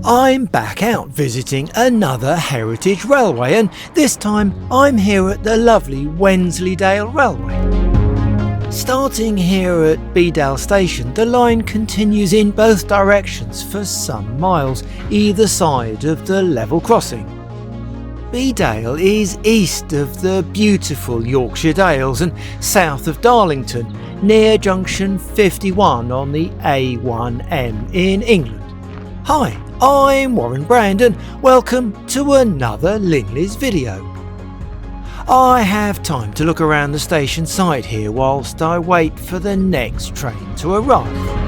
I'm back out visiting another heritage railway, and this time I'm here at the lovely Wensleydale Railway. Starting here at Bedale station, the line continues in both directions for some miles, either side of the level crossing. Bedale is east of the beautiful Yorkshire Dales and south of Darlington, near junction 51 on the A1M in England. Hi, I'm Warren Brand and welcome to another Linleys video. I have time to look around the station site here whilst I wait for the next train to arrive.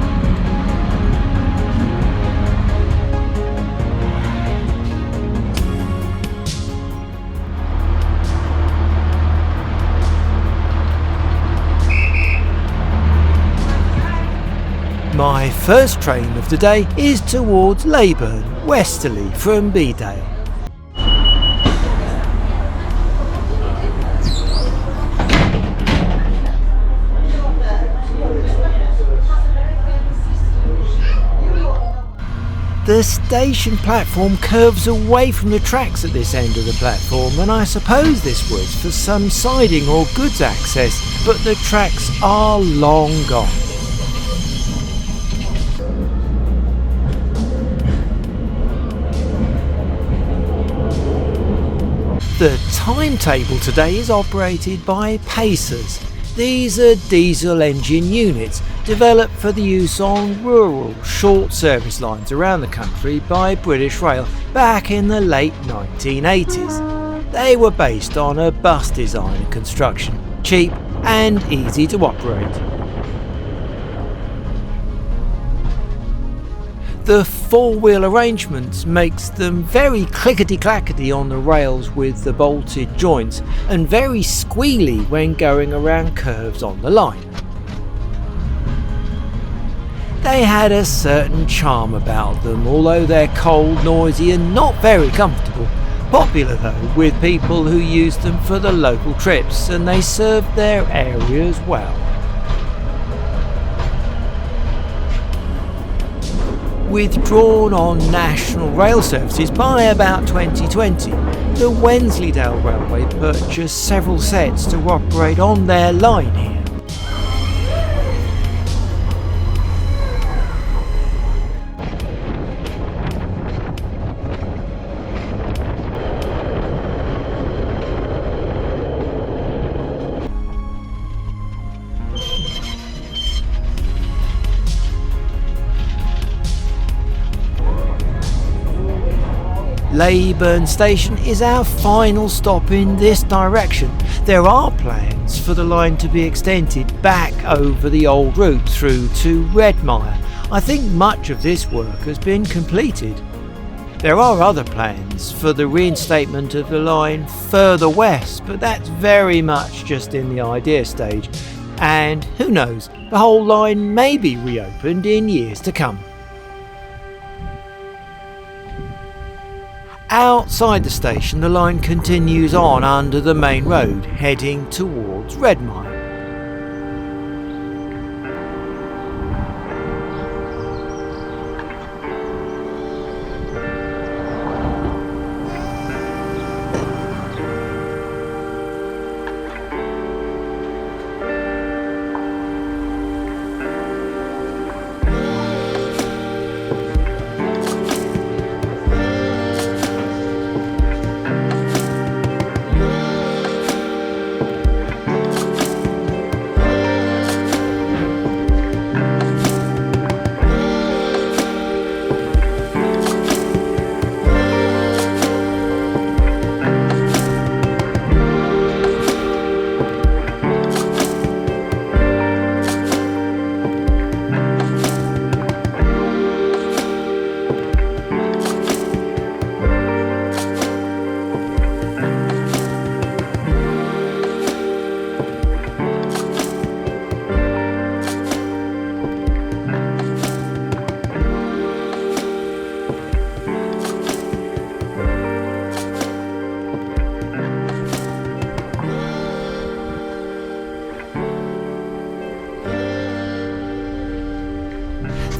My first train of the day is towards Leyburn, westerly from Bedale. The station platform curves away from the tracks at this end of the platform, and I suppose this was for some siding or goods access, but the tracks are long gone. The timetable today is operated by Pacers. These are diesel engine units developed for the use on rural, short service lines around the country by British Rail back in the late 1980s. They were based on a bus design and construction, cheap and easy to operate. The four-wheel arrangements makes them very clickety-clackety on the rails with the bolted joints and very squealy when going around curves on the line. They had a certain charm about them, although they're cold, noisy and not very comfortable. Popular though with people who use them for the local trips, and they served their areas well. Withdrawn on national rail services by about 2020, the Wensleydale Railway purchased several sets to operate on their line here. Leyburn station is our final stop in this direction. There are plans for the line to be extended back over the old route through to Redmire. I think much of this work has been completed. There are other plans for the reinstatement of the line further west, but that's very much just in the idea stage. And who knows, the whole line may be reopened in years to come. Outside the station, the line continues on under the main road, heading towards Redmire.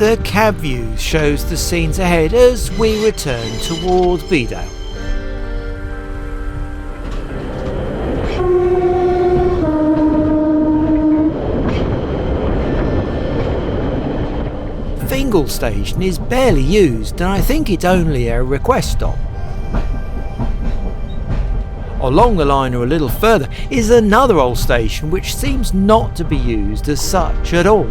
The cab view shows the scenes ahead as we return towards Bedale. Fingal station is barely used and I think it's only a request stop. Along the line or a little further is another old station which seems not to be used as such at all.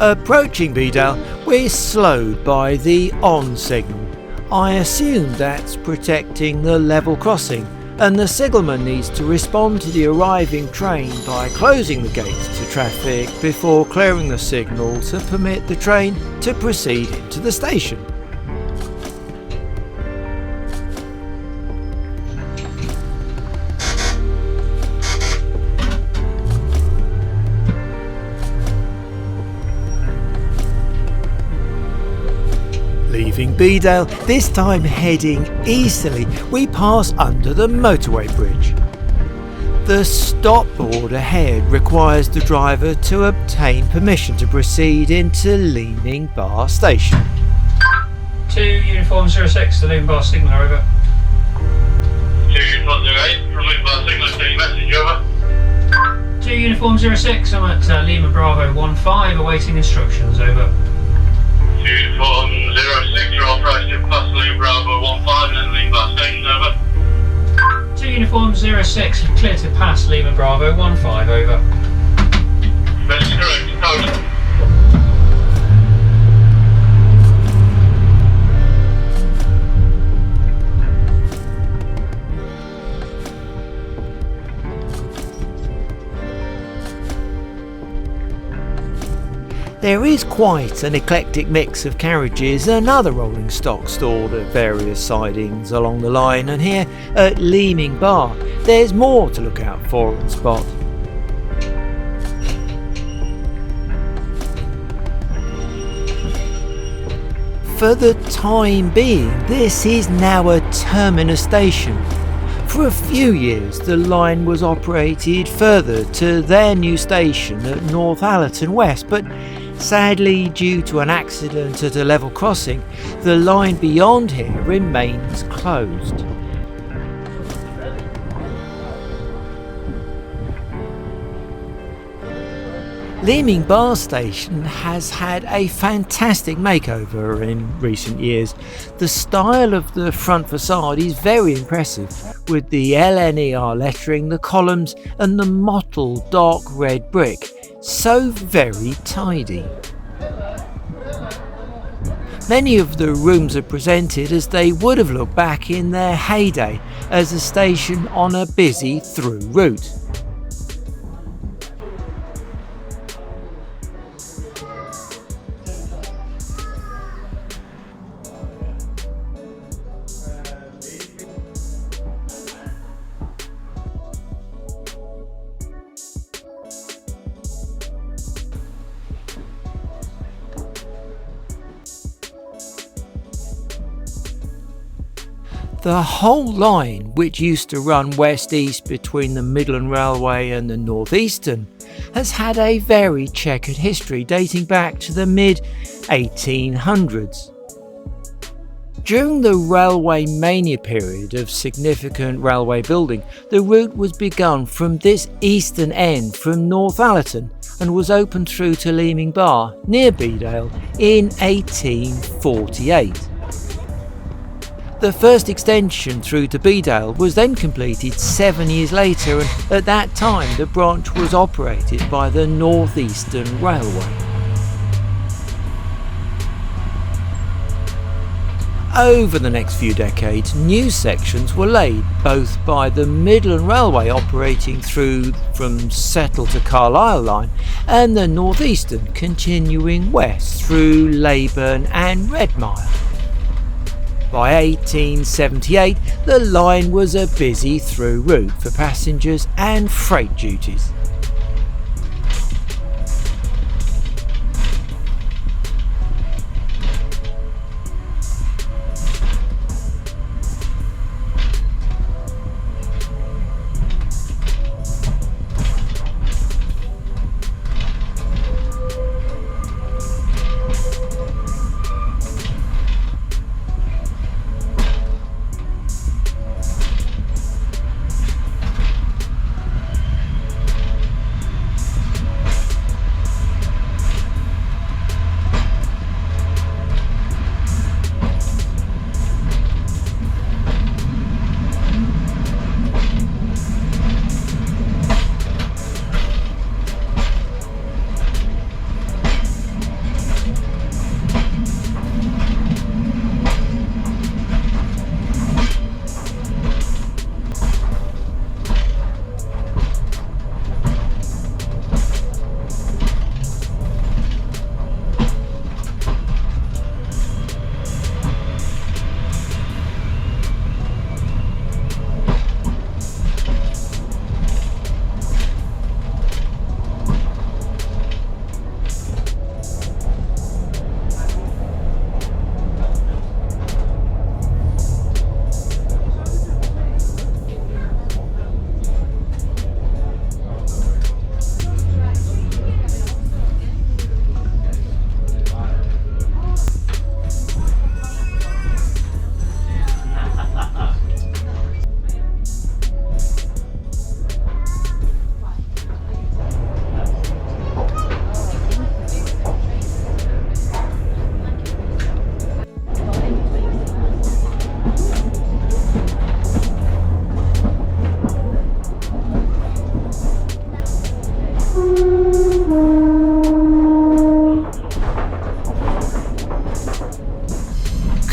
Approaching Bedale, we're slowed by the on signal. I assume that's protecting the level crossing, and the signalman needs to respond to the arriving train by closing the gates to traffic before clearing the signal to permit the train to proceed into the station. Leaving Bedale, this time heading easterly, we pass under the motorway bridge. The stop board ahead requires the driver to obtain permission to proceed into Leaning Bar Station. 2 Uniform 06 to Leaning Bar signal, over. 2 Uniform 08 from Leaning Bar signal, sending message, over. 2 Uniform 06, I'm at Lima Bravo 15, awaiting instructions, over. 2 Uniform 06, you're authorised to pass Leaning Bravo 15 and Leaning Bar station, over. 2 Uniform 06, clear to pass Lima Bravo 15, over. That is correct, over. There is quite an eclectic mix of carriages and other rolling stock stored at various sidings along the line, and here at Leaning Bar there's more to look out for and spot. For the time being, this is now a terminus station. For a few years the line was operated further to their new station at Northallerton West, but sadly, due to an accident at a level crossing, the line beyond here remains closed. Leaning Bar Station has had a fantastic makeover in recent years. The style of the front facade is very impressive, with the LNER lettering, the columns and the mottled dark red brick. So very tidy. Many of the rooms are presented as they would have looked back in their heyday as a station on a busy through route. The whole line, which used to run west-east between the Midland Railway and the Northeastern, has had a very chequered history dating back to the mid-1800s. During the railway mania period of significant railway building, the route was begun from this eastern end from Northallerton and was opened through to Leaning Bar near Bedale in 1848. The first extension through to Bedale was then completed 7 years later, and at that time the branch was operated by the Northeastern Railway. Over the next few decades, new sections were laid both by the Midland Railway operating through from Settle to Carlisle line and the Northeastern continuing west through Leyburn and Redmire. By 1878, the line was a busy through route for passengers and freight duties.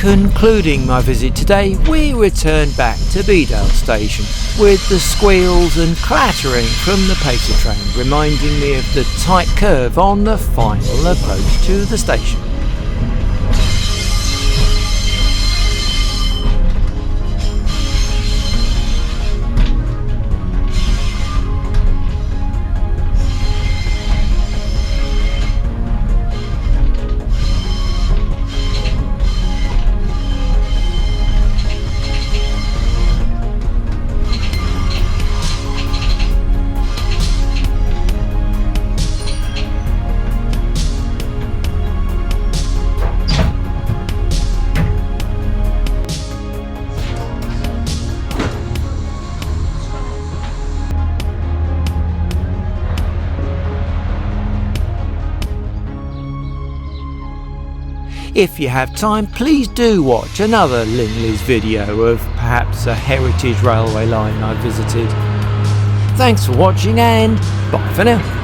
Concluding my visit today, we return back to Bedale station with the squeals and clattering from the Pacer train reminding me of the tight curve on the final approach to the station. If you have time, please do watch another Linleys video of perhaps a heritage railway line I visited. Thanks for watching and bye for now.